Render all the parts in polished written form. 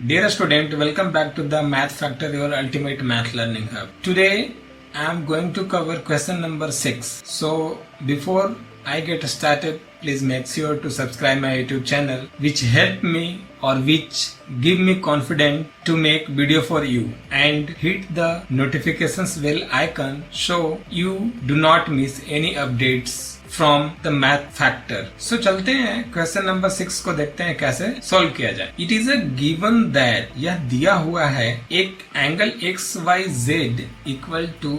Dear student, welcome back to the Math Factor, your ultimate math learning hub. Today, I am going to cover question number 6. So, before I get started, please make sure to subscribe my YouTube channel, which help me or which give me confidence to make video for you, and hit the notifications bell icon so you do not miss any updates from the math factor. So चलते हैं question number 6 को देखते हैं कैसे solve किया जाए. It is a given that, यह दिया हुआ है एक angle XYZ equal to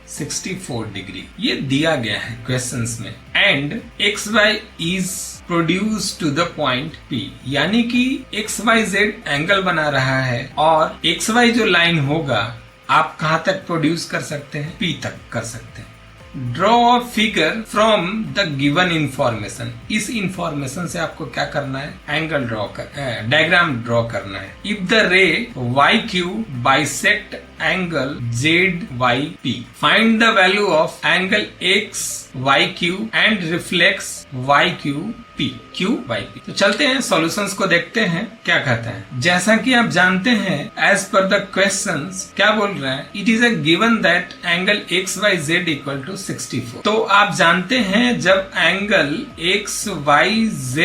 64 degree. ये दिया गया है क्वेश्चंस में. And XY is produce to the point P, यानी कि XYZ एंगल बना रहा है और XY जो लाइन होगा आप कहाँ तक प्रोड्यूस कर सकते हैं? P तक कर सकते हैं. Draw a figure from the given information. इस इंफॉर्मेशन से आपको क्या करना है? एंगल डायग्राम ड्रॉ करना है. इफ द रे YQ bisect angle ZYP, find the value of angle XYQ and reflex YQP, QYP. तो चलते हैं सॉल्यूशंस को देखते हैं क्या कहते हैं. जैसा कि आप जानते हैं एज पर द क्वेश्चंस क्या बोल रहे हैं, it is a given that angle XYZ equal to 64. तो आप जानते हैं जब एंगल XYZ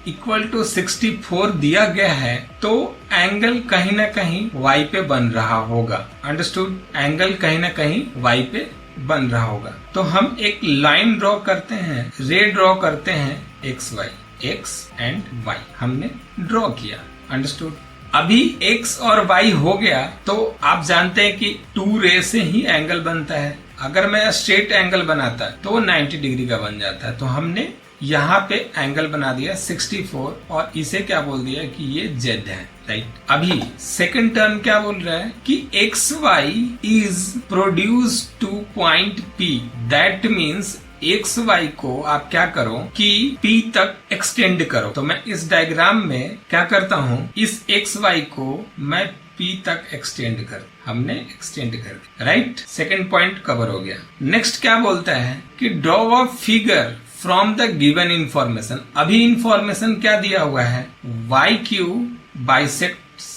इक्वल टू 64 दिया गया है तो एंगल कहीं ना कहीं Y पे बन रहा होगा. अंडरस्टूड? एंगल कहीं ना कहीं Y पे बन रहा होगा. तो हम एक लाइन ड्रॉ करते हैं, रे ड्रॉ करते हैं XY, X एंड Y हमने ड्रॉ किया. अंडरस्टूड? अभी X और Y हो गया तो आप जानते हैं कि 2 रे से ही एंगल बनता है. अगर मैं स्ट्रेट एंगल बनाता तो 90 डिग्री का बन जाता है. तो हमने यहाँ पे एंगल बना दिया 64 और इसे क्या बोल दिया कि ये Z है. राइट. अभी सेकंड टर्म क्या बोल रहा है कि XY is produce two point P. That means XY को आप क्या करो कि P तक एक्सटेंड करो. तो मैं इस डायग्राम में क्या करता हूँ, इस XY को मैं P तक एक्सटेंड कर, हमने एक्सटेंड कर दिया. राइट. सेकंड पॉइंट कवर हो गया. नेक्स्ट क्या बोलता है कि draw a figure from the given information. अभी इंफॉर्मेशन क्या दिया हुआ है? YQ बाइसेक्ट्स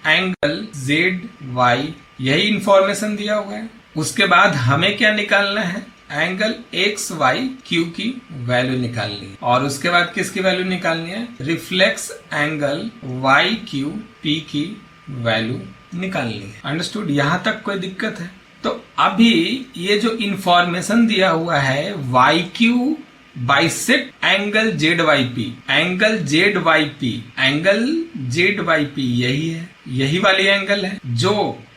एंगल ZY, यही इंफॉर्मेशन दिया हुआ है. उसके बाद हमें क्या निकालना है? एंगल XYQ की वैल्यू निकालनी है. और उसके बाद किसकी वैल्यू निकालनी है? रिफ्लेक्स एंगल YQP की वैल्यू निकालनी है. अंडरस्टूड? यहाँ तक कोई दिक्कत है? तो अभी ये जो इंफॉर्मेशन दिया हुआ है YQ bisect angle ZYP, angle ZYP, angle ZYP यही है, यही वाली एंगल है. जो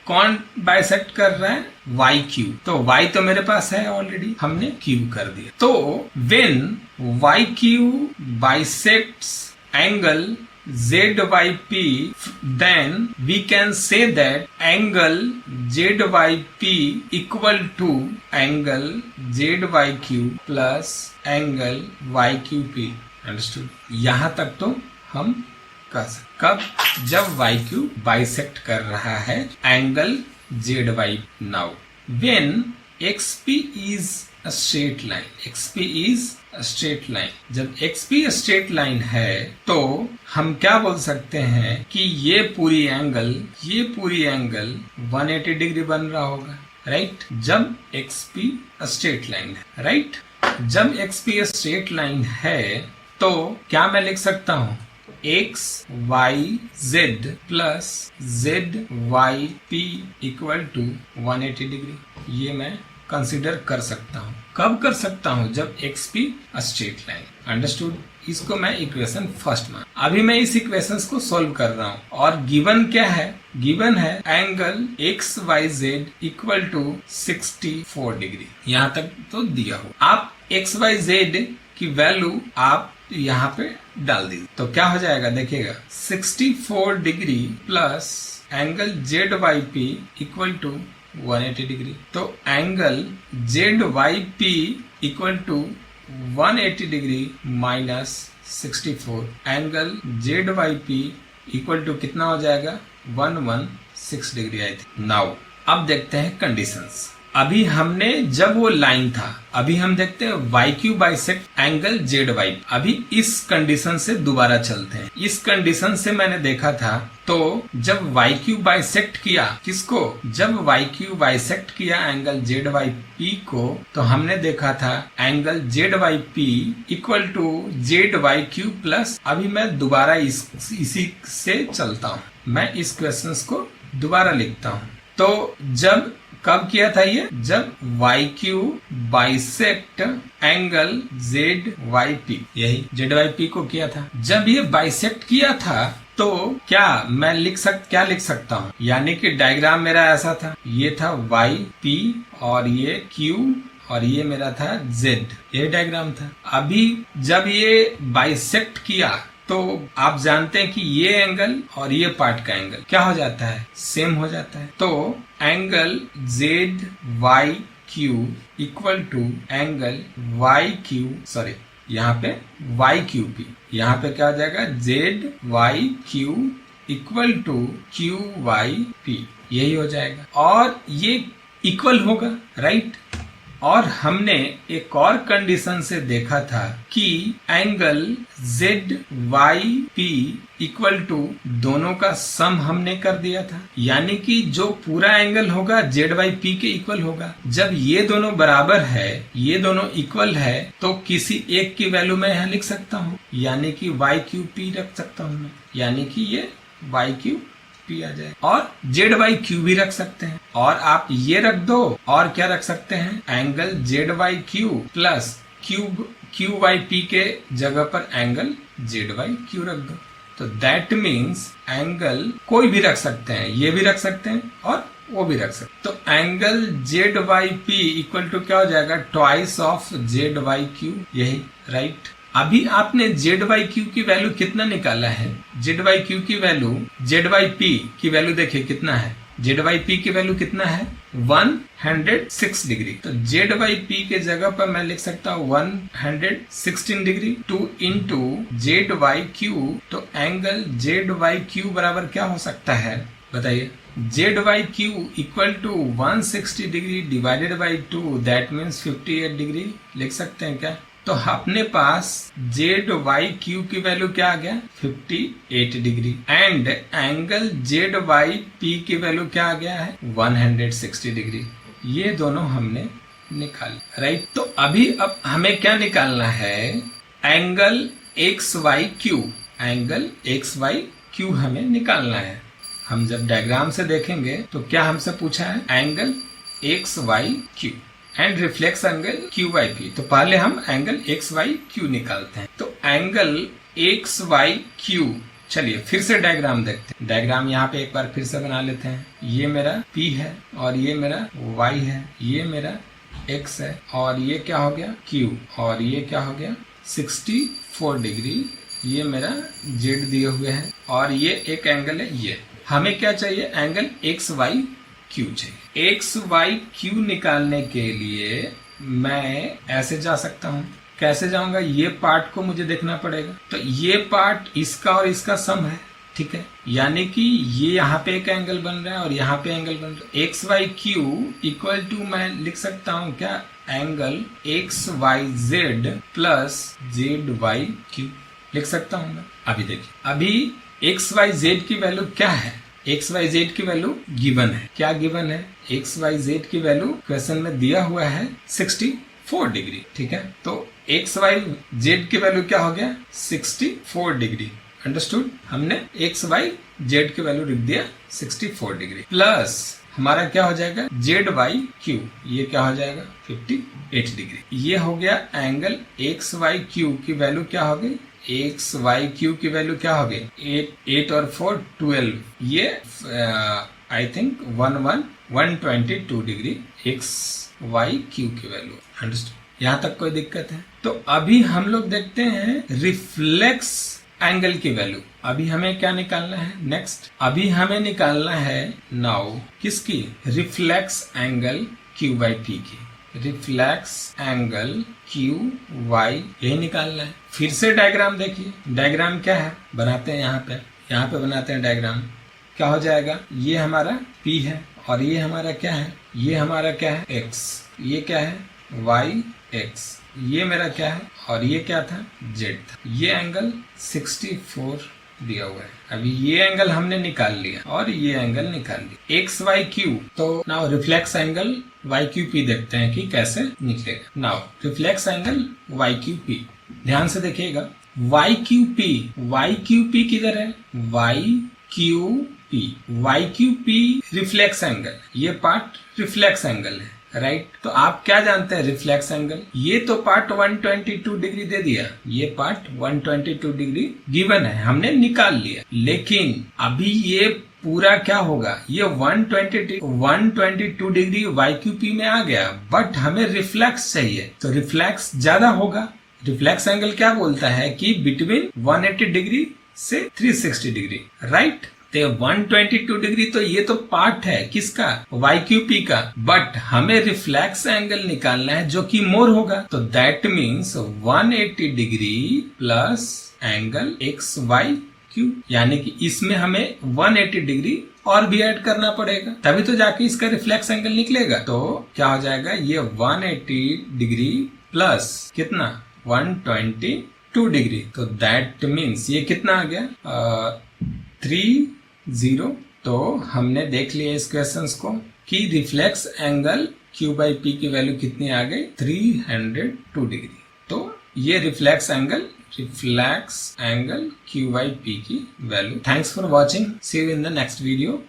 कौन बाइसेक्ट कर रहा है? YQ. तो Y तो मेरे पास है ऑलरेडी, हमने Q कर दिया. तो when YQ bisects angle ZYP, then we can say that angle ZYP equal to angle ZYQ plus angle YQP. Understood? यहाँ तक तो हम कर सकते. कब? जब YQ बाइसेक्ट कर रहा है angle ZY. Now when XP is a straight line, XP is straight line. जब XP स्ट्रेट लाइन है तो हम क्या बोल सकते हैं कि ये पूरी एंगल 180 डिग्री बन रहा होगा. राइट. जब XP स्ट्रेट लाइन है. राइट. जब XP स्ट्रेट लाइन है तो क्या मैं लिख सकता हूँ? XYZ plus ZYP equal to 180 degree. ये मैं कंसिडर कर सकता हूँ. कब कर सकता हूँ? जब XP स्ट्रेट लाइन. अंडरस्टूड? इसको मैं इक्वेशन फर्स्ट मान. अभी मैं इस इक्वेशंस को सॉल्व कर रहा हूँ और गिवन क्या है? गिवन है angle XYZ equal to 64 degree. यहाँ तक तो दिया हो. आप XYZ की वैल्यू आप यहाँ पे डाल दीजिए तो क्या हो जाएगा देखिएगा. 64 degree plus angle ZYP equal to 180 degree. तो angle ZYP equal to 180 degree minus 64. Angle ZYP equal to कितना हो जाएगा? 116 डिग्री आई थी. नाउ अब देखते हैं कंडीशंस. अभी हमने जब वो लाइन था, अभी हम देखते हैं Y Q bisect angle Z Y. अभी इस कंडीशन से दोबारा चलते हैं। इस कंडीशन से मैंने देखा था, तो जब वाई क्यू बाइसेक्ट किया किसको, जब वाई क्यू बाइसेक्ट किया एंगल जेड वाई पी को, तो हमने देखा था angle Z Y P equal to Z Y Q plus. अभी मैं दोबारा इसी से चलता हूँ, मैं इस क्वेश्चन को दोबारा लिखता हूँ। तो जब कब किया था ये, जब Y Q bisect angle Z Y P, यही जेड वाई पी को किया था। जब ये बाइसेक्ट किया था तो क्या मैं क्या लिख सकता हूँ, यानी कि डायग्राम मेरा ऐसा था, ये था वाई पी और ये क्यू और ये मेरा था जेड, ये डायग्राम था। अभी जब ये बाइसेक्ट किया तो आप जानते हैं कि ये एंगल और ये पार्ट का एंगल क्या हो जाता है, सेम हो जाता है। तो angle Z Y Q equal to angle Y Q, sorry यहाँ पे वाई क्यू पी, यहाँ पे क्या हो जाएगा Z Y Q equal to Q Y P, यही हो जाएगा और ये इक्वल होगा, राइट। और हमने एक और कंडीशन से देखा था कि angle Z Y P equal to दोनों का सम हमने कर दिया था, यानी कि जो पूरा एंगल होगा जेड वाई पी के इक्वल होगा। जब ये दोनों बराबर है, ये दोनों इक्वल है, तो किसी एक की वैल्यू मैं यहाँ लिख सकता हूँ, यानी कि वाई क्यू पी रख सकता हूँ मैं, यानी कि ये वाई क्यू पी आ जाए। और जेड वाई क्यू भी रख सकते हैं, और आप ये रख दो, और क्या रख सकते हैं, angle Z Y Q plus Q Y P के जगह पर एंगल जेड वाई क्यू रख दो। तो दैट मीन्स एंगल कोई भी रख सकते हैं, ये भी रख सकते हैं और वो भी रख सकते हैं। तो angle Z Y P equal to क्या हो जाएगा, twice of Z Y Q, यही राइट। अभी आपने जेड वाई क्यू की वैल्यू कितना निकाला है, जेड वाई क्यू की वैल्यू, जेड वाई पी की वैल्यू देखिए कितना है, जेड वाई पी की वैल्यू कितना है 106 डिग्री। तो जेड वाई पी के जगह पर मैं लिख सकता हूँ 116 degree 2 into Z Y Q. तो एंगल जेड वाई क्यू बराबर क्या हो सकता है बताइए, Z Y Q equal to 160 degree divided by 2, that means 58 degree लिख सकते हैं क्या। तो अपने पास जेड वाई क्यू की वैल्यू क्या आ गया 58 degree, and angle Z Y P की वैल्यू क्या आ गया है 160 डिग्री। ये दोनों हमने निकाली, राइट। तो अभी अब हमें क्या निकालना है, angle X Y Q, angle X Y Q हमें निकालना है। हम जब डायग्राम से देखेंगे तो क्या हमसे पूछा है, angle X Y Q and reflex angle Q Y P. तो पहले हम एंगल एक्स वाई क्यू निकालते हैं। तो एंगल एक्स वाई क्यू, चलिए फिर से डायग्राम देखते हैं। डायग्राम यहाँ पे एक बार फिर से बना लेते हैं। ये मेरा P है और ये मेरा Y है, ये मेरा X है और ये क्या हो गया Q, और ये क्या हो गया 64 डिग्री, ये मेरा Z दिए हुए है और ये एक एंगल है। ये हमें क्या चाहिए, एंगल एक्स वाई क्यू चाहिए। एक्स वाई क्यू निकालने के लिए मैं ऐसे जा सकता हूँ, कैसे जाऊंगा, ये पार्ट को मुझे देखना पड़ेगा। तो ये पार्ट इसका और इसका सम है, ठीक है, यानी कि ये यहाँ पे एक एंगल बन रहा है और यहाँ पे एंगल बन रहा है। X Y Q equal to मैं लिख सकता हूँ क्या, angle X Y Z plus Z Y Q लिख सकता हूँ मैं। अभी देखिए, अभी एक्स वाई जेड की वैल्यू क्या है, एक्स वाई जेड की वैल्यू गिवन है। क्या गिवन है, एक्स वाई जेड की वैल्यू क्वेश्चन में दिया हुआ है 64 डिग्री, ठीक है। तो एक्स वाई जेड की वैल्यू क्या हो गया 64 डिग्री, अंडरस्टूड। हमने एक्स वाई जेड की वैल्यू लिख दिया 64 डिग्री, प्लस हमारा क्या हो जाएगा जेड वाई क्यू, ये क्या हो जाएगा 58 डिग्री। ये हो गया एंगल एक्स वाई क्यू की वैल्यू क्या हो गई, एक्स वाई क्यू की वैल्यू क्या हो गई 8 और 4 12, ये I think 122 degree X Y Q की वैल्यू, अंडरस्टूड। यहाँ तक कोई दिक्कत है? तो अभी हम लोग देखते हैं रिफ्लेक्स एंगल की वैल्यू। अभी हमें क्या निकालना है नेक्स्ट, अभी हमें निकालना है नाउ किसकी, reflex angle Q by P की, रिफ्लेक्स एंगल क्यू वाई, यही निकालना है। फिर से डायग्राम देखिए, डायग्राम क्या है बनाते हैं, यहाँ पे बनाते हैं डायग्राम। क्या हो जाएगा, ये हमारा P है और ये हमारा क्या है, ये हमारा क्या है x, ये क्या है y x, ये मेरा क्या है और ये क्या था z था। ये एंगल 64 दिया हुआ है। अभी ये एंगल हमने निकाल लिया और ये एंगल निकाल लिया एक्स वाई क्यू। तो now reflex angle Y Q P देखते हैं कि कैसे निकलेगा। Now reflex angle Y Q P, ध्यान से देखिएगा वाई क्यू पी किधर है, Y Q P reflex angle, ये पार्ट रिफ्लेक्स एंगल है राइट। तो आप क्या जानते हैं रिफ्लेक्स एंगल, ये तो पार्ट 122 डिग्री दे दिया, ये पार्ट 122 डिग्री गिवन है, हमने निकाल लिया। लेकिन अभी ये पूरा क्या होगा, ये 122 डिग्री YQP में आ गया, बट हमें रिफ्लेक्स चाहिए तो रिफ्लेक्स ज्यादा होगा। रिफ्लेक्स एंगल क्या बोलता है कि बिटवीन 180 डिग्री से 360 डिग्री राइट। तो 122 डिग्री तो ये तो पार्ट है किसका, YQP का, बट हमें रिफ्लेक्स एंगल निकालना है जो कि मोर होगा। तो that means 180 degree plus angle XYQ, यानी कि इसमें हमें 180 डिग्री और भी ऐड करना पड़ेगा, तभी तो जाके इसका रिफ्लेक्स एंगल निकलेगा। तो क्या हो जाएगा, ये 180 डिग्री प्लस कितना 122 डिग्री, तो दैट मीन्स ये कितना आ गया 30। तो हमने देख लिया इस क्वेश्चन को कि reflex angle Q by P की वैल्यू कितनी आ गई 302 डिग्री। तो ये reflex angle Q by P की value. Thanks for watching, see you in the next video.